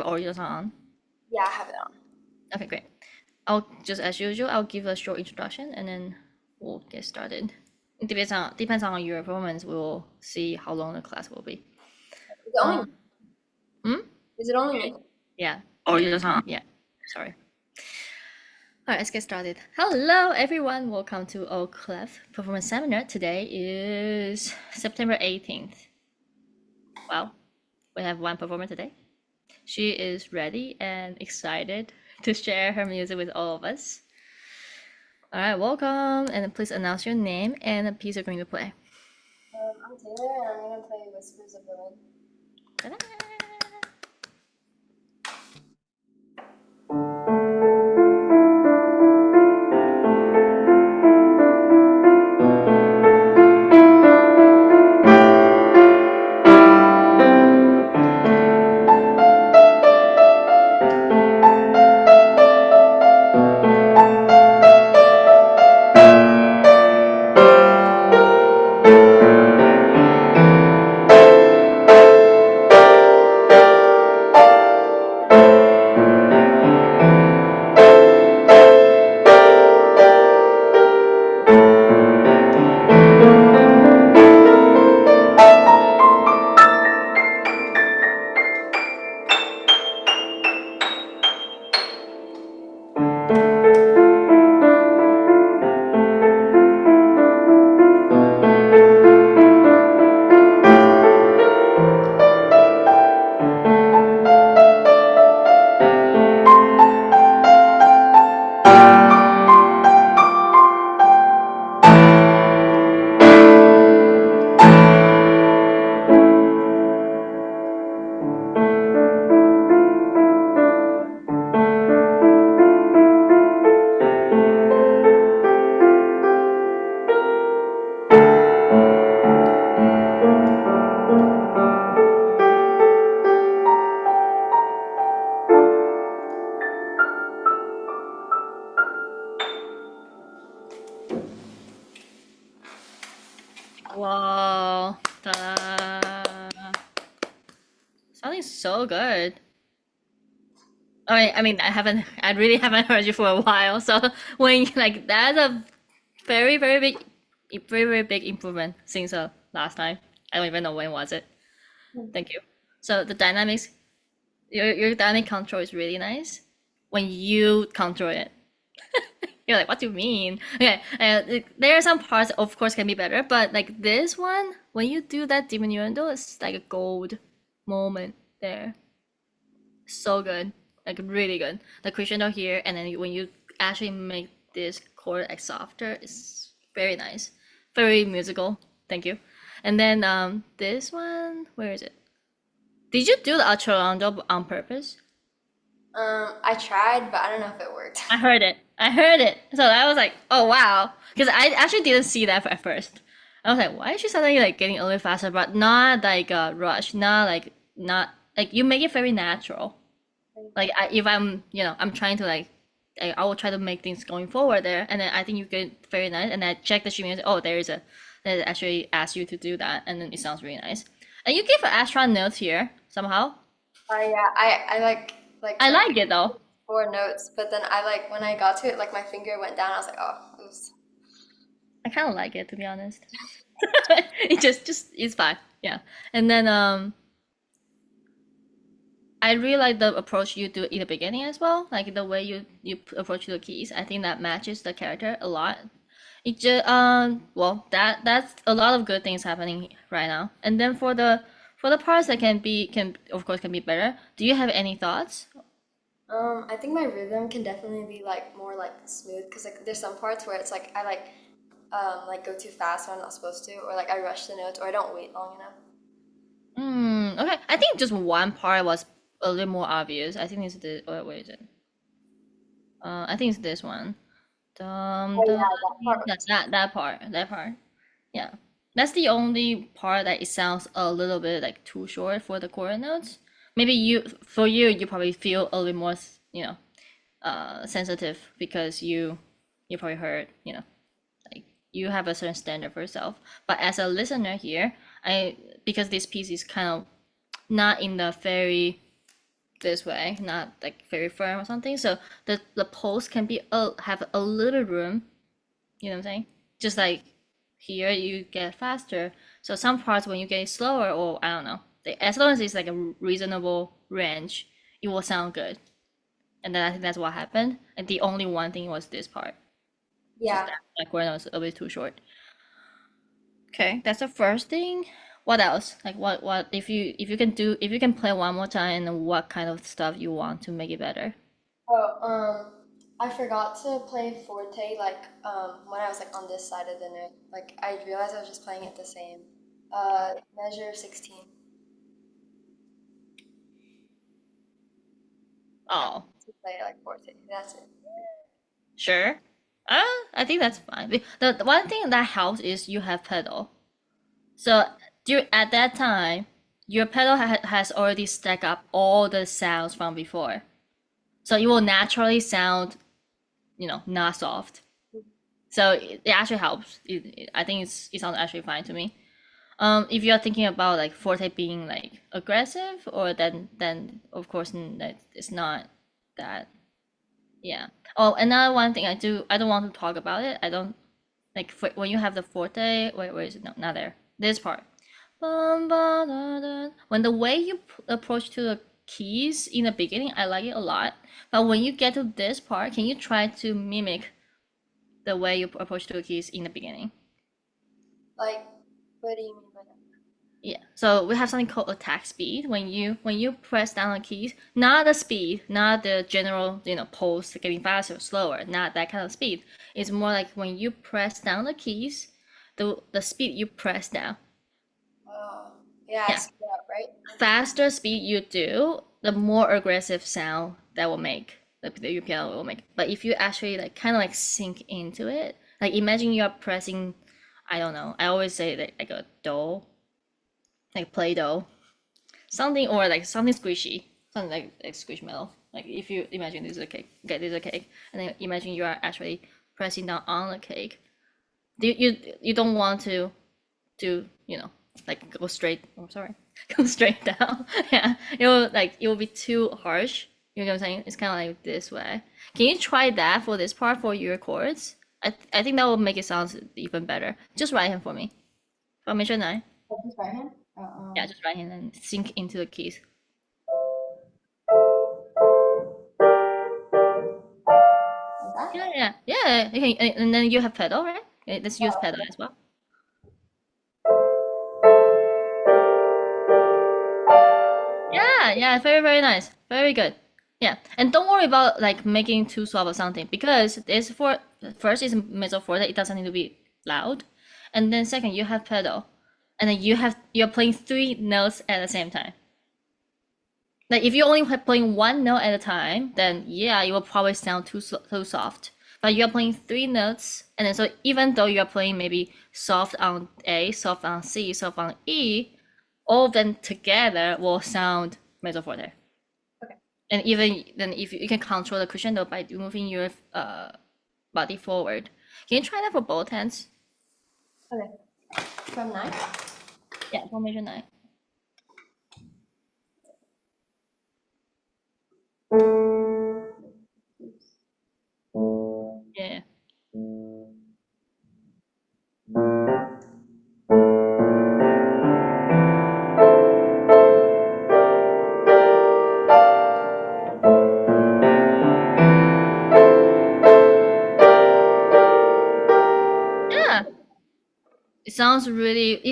the original song on? Yeah, I have it on. Okay, great. I'll just as usual, I'll give a short introduction and then we'll get started. It depends on your performance. We'll see how long the class will be. Is it only Um, hmm? is it only me? Yeah. Original song. Yeah. Sorry. All right, let's get started. Hello, everyone. Welcome to our Clef Performance Seminar. Today is September 18th. Well, we have one performer today. She is ready and excited to share her music with all of us. All right, welcome, and please announce your name and the piece you're going to play. I'm Taylor, and I'm gonna play Whispers of the Wind. Ta-da! Wow, ta-da. Sounding so good. I mean, I really haven't heard you for a while. So when like that's a very big improvement since last time. I don't even know when was it. Thank you. So the dynamics, your dynamic control is really nice when you control it. You're like, what do you mean? Okay, there are some parts, of course, can be better, but like this one, when you do that diminuendo, it's like a gold moment there. So good, like really good. The crescendo here, and then when you actually make this chord like softer, it's very nice, very musical. Thank you. And then this one, where is it? Did you do the accelerando on purpose? I tried, but I don't know if it worked. I heard it. I heard it. So I was like, oh wow, because I actually didn't see that at first. I was like, why is she suddenly like getting a little faster, but not like a rush, not like you make it very natural. Like if I'm, I'm trying to like, I will try to make things going forward there, and then I think you get very nice. And I check the stream and say, oh, that actually asks you to do that, and then it sounds really nice. And you give extra notes here somehow. Yeah, I like I tried like it though. 4 notes, but then I like when I got to it, like my finger went down. I was like, oh, oops. I kind of like it to be honest. It just it's fine. Yeah. And then I really like the approach you do in the beginning as well, like the way you approach the keys. I think that matches the character a lot. It just well that's a lot of good things happening right now. And then for the parts that can of course can be better. Do you have any thoughts? I think my rhythm can definitely be like more like smooth because like there's some parts where it's like I like go too fast when I'm not supposed to, or like I rush the notes, or I don't wait long enough. Okay. I think just one part was a little more obvious. I think it's the wait, is it? I think it's this one. Oh Dum, yeah, that part that was. that that part, that part. Yeah, that's the only part that it sounds a little bit like too short for the chord notes. Maybe you probably feel a little more sensitive because you probably heard like you have a certain standard for yourself. But as a listener here, I because this piece is kind of not in the very this way, not like very firm or something. So the pulse can be have a little room. You know what I'm saying? Just like here, you get faster. So some parts when you get slower, or I don't know, as long as it's like a reasonable range, it will sound good. And then I think that's what happened. And the only one thing was this part, just Yeah. that like when it was a bit too short. Okay, that's the first thing. What else? Like what if you can play one more time, and what kind of stuff you want to make it better? Oh, I forgot to play forte like when I was like on this side of the note. Like I realized I was just playing it the same. Measure 16. I Oh, forgot to play it like forte. That's it. sure. I think that's fine. The one thing that helps is you have pedal. So at that time, your pedal has already stacked up all the sounds from before. So it will naturally sound, not soft. So it actually helps. I think it sounds actually fine to me. If you're thinking about like forte being like aggressive, or then of course that it's not that. Yeah. Oh, another one thing I don't want to talk about it. I don't like when you have the forte. Wait, where is it? No, not there. This part. Bum, ba, da, da. When the way you approach to the keys in the beginning, I like it a lot. But when you get to this part, can you try to mimic the way you approach to the keys in the beginning? Like, what do you mean by that? Yeah. So we have something called attack speed. When you press down the keys, not the speed, not the general, pulse getting faster or slower, not that kind of speed. It's more like when you press down the keys, the speed you press down. Oh, yeah, I Yeah. screwed up, right? Faster speed you do, the more aggressive sound that will make the your piano will make. But if you actually like kind of like sink into it, like imagine you're pressing, I don't know. I always say that like a dough, like play dough, something or like something squishy, something like squish metal. Like if you imagine this is a cake, okay, this is a cake, and then imagine you are actually pressing down on the cake. You don't want to like go straight. I'm sorry, go straight down. Yeah, it will be too harsh. You know what I'm saying? It's kind of like this way. Can you try that for this part for your chords? I think that will make it sound even better. Just write him for me. Formation 9. Oh, just right hand? Yeah, just write him and sink into the keys. Like that? Yeah. You can, and then you have pedal, right? Okay, let's use pedal as well. Yeah, very nice, very good. Yeah, and don't worry about like making too soft or something because this for first is mezzo forte. It doesn't need to be loud, and then second you have pedal, and then you're playing three notes at the same time. Like if you're only playing one note at a time, then yeah, it will probably sound too soft. But you're playing three notes, and then so even though you're playing maybe soft on A, soft on C, soft on E, all of them together will sound mezzo forte. Okay. And even then, if you can control the crescendo by moving your body forward, can you try that for both hands? Okay. From 9? Yeah, formation 9. Yeah. Yeah, it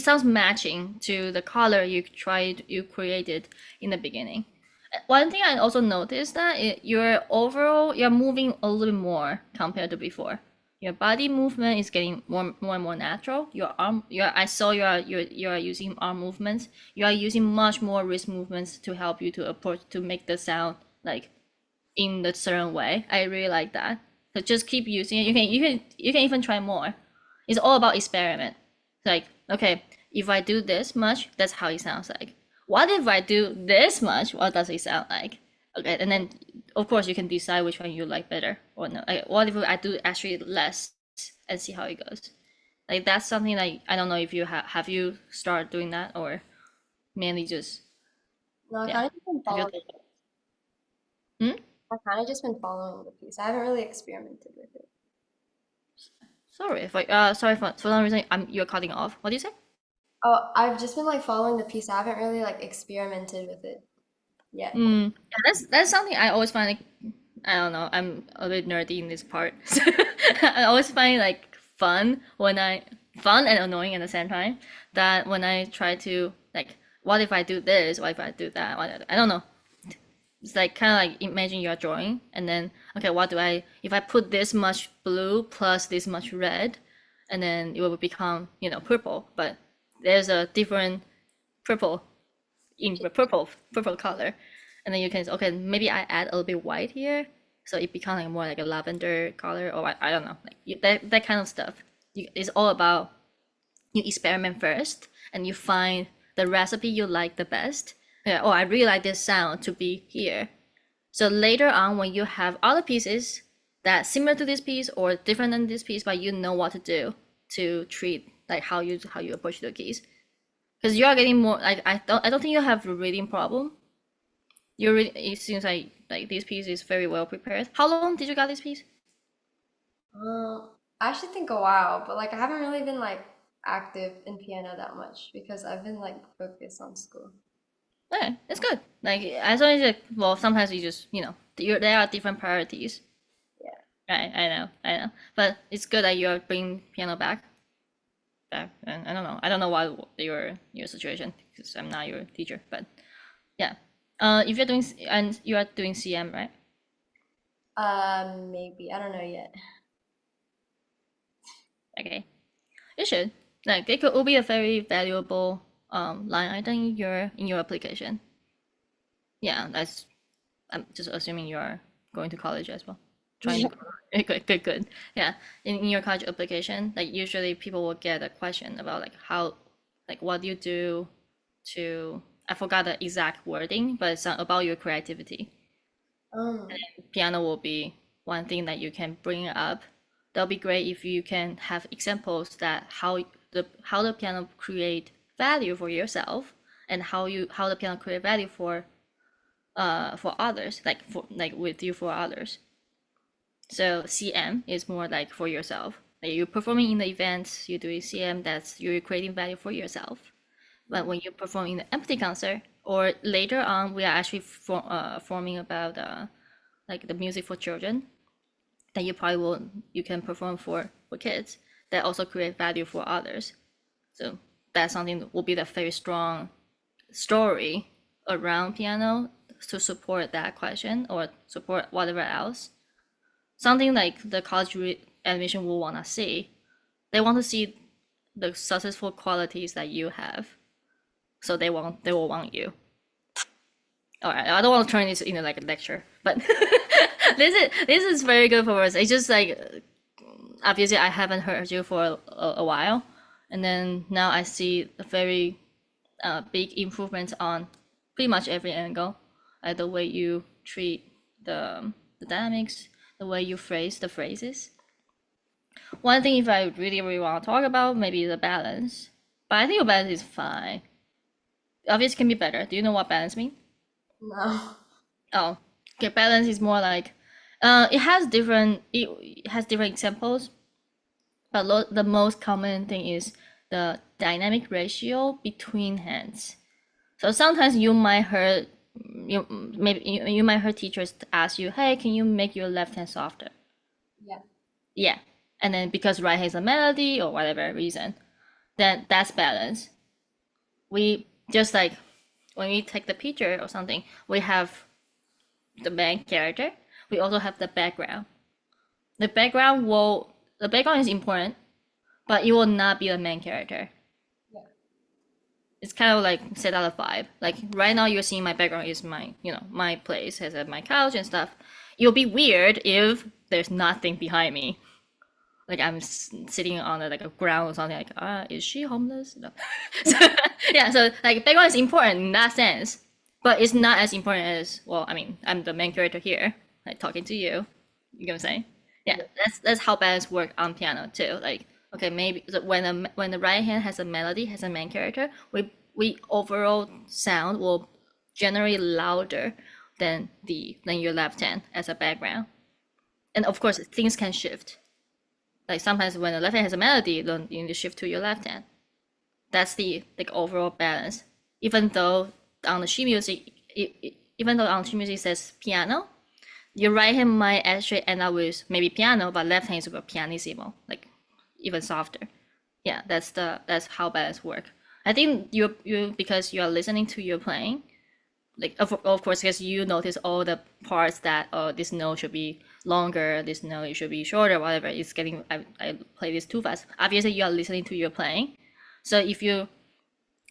sounds matching to the color you created in the beginning. One thing I also noticed that you're moving a little more compared to before. Your body movement is getting more and more natural. I saw you are using arm movements. You are using much more wrist movements to help you to approach to make the sound like in the certain way. I really like that. So just keep using it. You can even try more. It's all about experiment. Like, okay, if I do this much, that's how it sounds like. What if I do this much? What does it sound like? Okay, and then of course you can decide which one you like better or not. Like, what if I do actually less and see how it goes? Like that's something like I don't know if you have you started doing that or mainly just No, I yeah. kind of just been Have you following. I've kind of just been following the piece. I haven't really experimented with it. Sorry if I sorry for some reason you're cutting off. What do you say? Oh, I've just been like following the piece. I haven't really like experimented with it yet. Yeah, that's something I always find like I don't know. I'm a bit nerdy in this part. I always find like fun and annoying at the same time. That when I try to like, what if I do this? What if I do that? I don't know. It's like kind of like imagine you're drawing, and then okay, what do I if I put this much blue plus this much red, and then it will become purple. But there's a different purple in the purple color, and then you can okay maybe I add a little bit white here, so it becomes like more like a lavender color, or I don't know, like that kind of stuff. It's all about you experiment first, and you find the recipe you like the best. Yeah, oh, I really like this sound to be here. So later on, when you have other pieces that similar to this piece or different than this piece, but you know what to do to treat like how you approach the keys, because you are getting more like I don't think you have a reading problem. It seems like this piece is very well prepared. How long did you got this piece? I actually think a while, but like I haven't really been like active in piano that much because I've been like focused on school. Okay, it's good. Like as long as well, sometimes you just there are different priorities. Yeah. I know. But it's good that you're bringing piano back. And I don't know why your situation because I'm not your teacher. But yeah, if you're doing and you are doing CM, right? Maybe. I don't know yet. Okay, you should. Like it will be a very valuable line item in your application. Yeah, that's. I'm just assuming you are going to college as well. Trying to go. Good. Yeah, in your college application, like usually people will get a question about like how, like what do you do to. I forgot the exact wording, but it's about your creativity. Um, Piano will be one thing that you can bring up. That'll be great if you can have examples that how the piano create value for yourself and how the piano create value for others, like with you for others. So CM is more like for yourself. Like you're performing in the events, you're doing CM, that's you're creating value for yourself. But when you perform in the empty concert, or later on, we are actually forming about like the music for children that you can perform for kids that also create value for others. So that's something that will be the very strong story around piano to support that question or support whatever else. Something like the college admission will want to see. They want to see the successful qualities that you have, so they will want you. All right, I don't want to turn this into like a lecture, but this is very good for us. It's just like obviously I haven't heard you for a while, and then now I see a very big improvement on pretty much every angle, like the way you treat the dynamics, the way you phrase the phrases. One thing if I really want to talk about maybe the balance, but I think your balance is fine. Obviously, can be better. Do you know what balance means? no. Oh, okay. Balance is more like, it has different examples, but the most common thing is the dynamic ratio between hands. So sometimes you might hear teachers ask you, "Hey, can you make your left hand softer?" Yeah. Yeah, and then because right hand is a melody or whatever reason, then that's balance. We just like when we take the picture or something, we have the main character. We also have the background. The background is important, but it will not be the main character. Yeah. It's kind of like set out a vibe. Like right now, you're seeing my background is my place has my couch and stuff. It'll be weird if there's nothing behind me. Like I'm sitting on like a ground or something. Like is she homeless? No. So, yeah. So like background is important in that sense, but it's not as important as well. I mean, I'm the main character here, like talking to you. You know what I'm saying? Yeah. Yeah. That's how balance work on piano too. Like okay, maybe when the right hand has a melody, has a main character, we overall sound will generate louder than your left hand as a background. And of course, things can shift. Like sometimes when the left hand has a melody, then you need to shift to your left hand. That's the like overall balance. Even though on the sheet music, even though on sheet music says piano, your right hand might actually end up with maybe piano, but left hand is with pianissimo, like even softer. Yeah, that's how balance work. I think you because you are listening to your playing, like of course because you notice all the parts that this note should be longer, this note should be shorter, whatever. It's getting I play this too fast. Obviously you are listening to your playing, so if you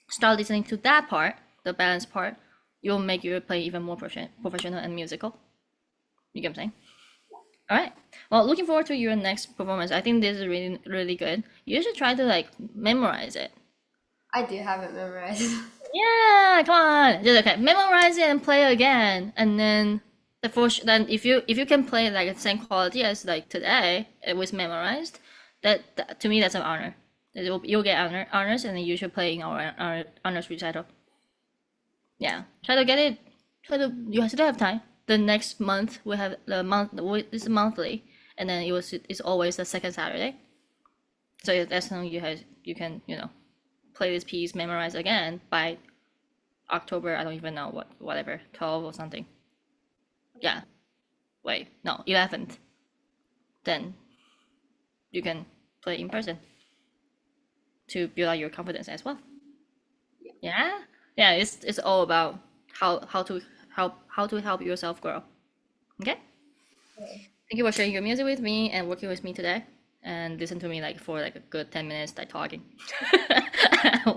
start listening to that part, the balance part, you'll make your play even more professional and musical. You get what I'm saying? All right. Well, looking forward to your next performance. I think this is really really good. You should try to like memorize it. I do have it memorized. Yeah, come on. Just okay. Memorize it and play again, and then then if you can play like the same quality as like today, it was memorized. That to me that's an honor. You'll get honors, and then you should play in our honors recital. Yeah, try to get it. Try to you still have time. The next month we have the month. This is monthly, and then it's always the second Saturday. So that's when you can play this piece, memorize again by October. I don't even know whatever 12 or something. Yeah. Wait, no, 11th. Then you can play in person to build up your confidence as well. Yeah. Yeah. It's all about how to help yourself grow. Okay. Thank you for sharing your music with me and working with me today, and listen to me like for like a good 10 minutes like talking.